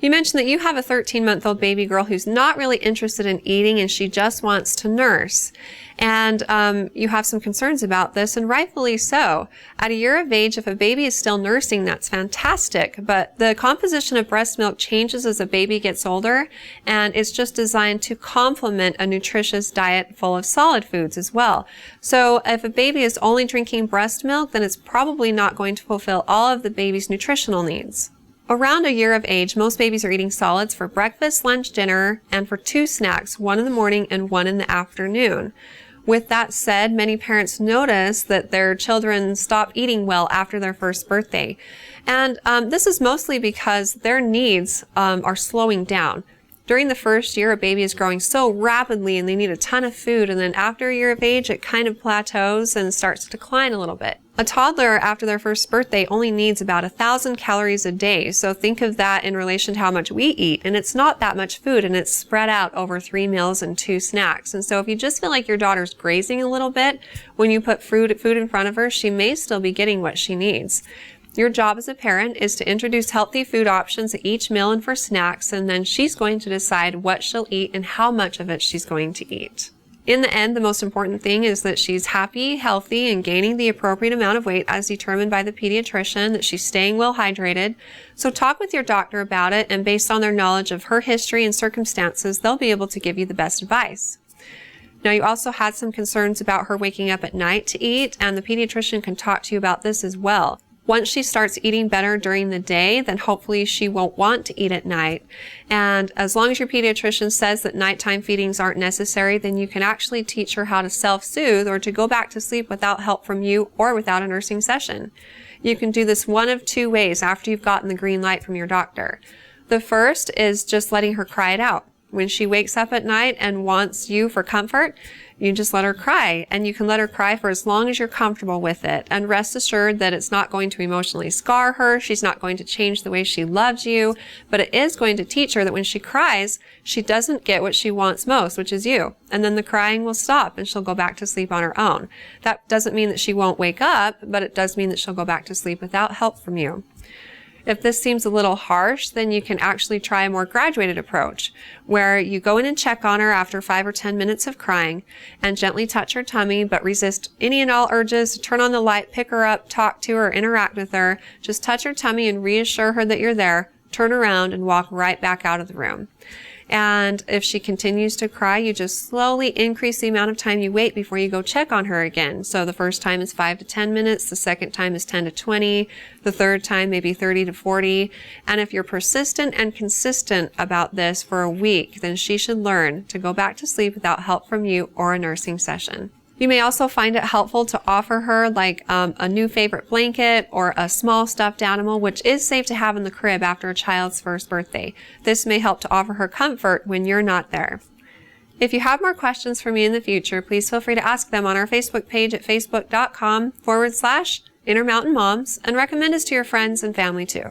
You mentioned that you have a 13-month-old baby girl who's not really interested in eating and she just wants to nurse. And you have some concerns about this, and rightfully so. At a year of age, if a baby is still nursing, that's fantastic. But the composition of breast milk changes as a baby gets older, and it's just designed to complement a nutritious diet full of solid foods as well. So if a baby is only drinking breast milk, then it's probably not going to fulfill all of the baby's nutritional needs. Around a year of age, most babies are eating solids for breakfast, lunch, dinner, and for 2 snacks, one in the morning and one in the afternoon. With that said, many parents notice that their children stop eating well after their first birthday. And this is mostly because their needs are slowing down. During the first year, a baby is growing so rapidly and they need a ton of food, and then after a year of age, it kind of plateaus and starts to decline a little bit. A toddler after their first birthday only needs about 1,000 calories a day, so think of that in relation to how much we eat, and it's not that much food, and it's spread out over 3 meals and 2 snacks. And so if you just feel like your daughter's grazing a little bit, when you put food in front of her, she may still be getting what she needs. Your job as a parent is to introduce healthy food options at each meal and for snacks, and then she's going to decide what she'll eat and how much of it she's going to eat. In the end, the most important thing is that she's happy, healthy, and gaining the appropriate amount of weight as determined by the pediatrician, that she's staying well hydrated. So talk with your doctor about it, and based on their knowledge of her history and circumstances, they'll be able to give you the best advice. Now, you also had some concerns about her waking up at night to eat, and the pediatrician can talk to you about this as well. Once she starts eating better during the day, then hopefully she won't want to eat at night. And as long as your pediatrician says that nighttime feedings aren't necessary, then you can actually teach her how to self-soothe or to go back to sleep without help from you or without a nursing session. You can do this one of 2 ways after you've gotten the green light from your doctor. The first is just letting her cry it out. When she wakes up at night and wants you for comfort, you just let her cry, and you can let her cry for as long as you're comfortable with it. And rest assured that it's not going to emotionally scar her. She's not going to change the way she loves you, but it is going to teach her that when she cries, she doesn't get what she wants most, which is you. And then the crying will stop and she'll go back to sleep on her own. That doesn't mean that she won't wake up, but it does mean that she'll go back to sleep without help from you. If this seems a little harsh, then you can actually try a more graduated approach, where you go in and check on her after 5 or 10 minutes of crying and gently touch her tummy, but resist any and all urges to turn on the light, pick her up, talk to her, interact with her. Just touch her tummy and reassure her that you're there, turn around, and walk right back out of the room. And if she continues to cry, you just slowly increase the amount of time you wait before you go check on her again. So the first time is 5 to 10 minutes, the second time is 10 to 20, the third time maybe 30 to 40. And if you're persistent and consistent about this for a week, then she should learn to go back to sleep without help from you or a nursing session. You may also find it helpful to offer her like a new favorite blanket or a small stuffed animal, which is safe to have in the crib after a child's first birthday. This may help to offer her comfort when you're not there. If you have more questions for me in the future, please feel free to ask them on our Facebook page at facebook.com/Intermountain Moms, and recommend us to your friends and family too.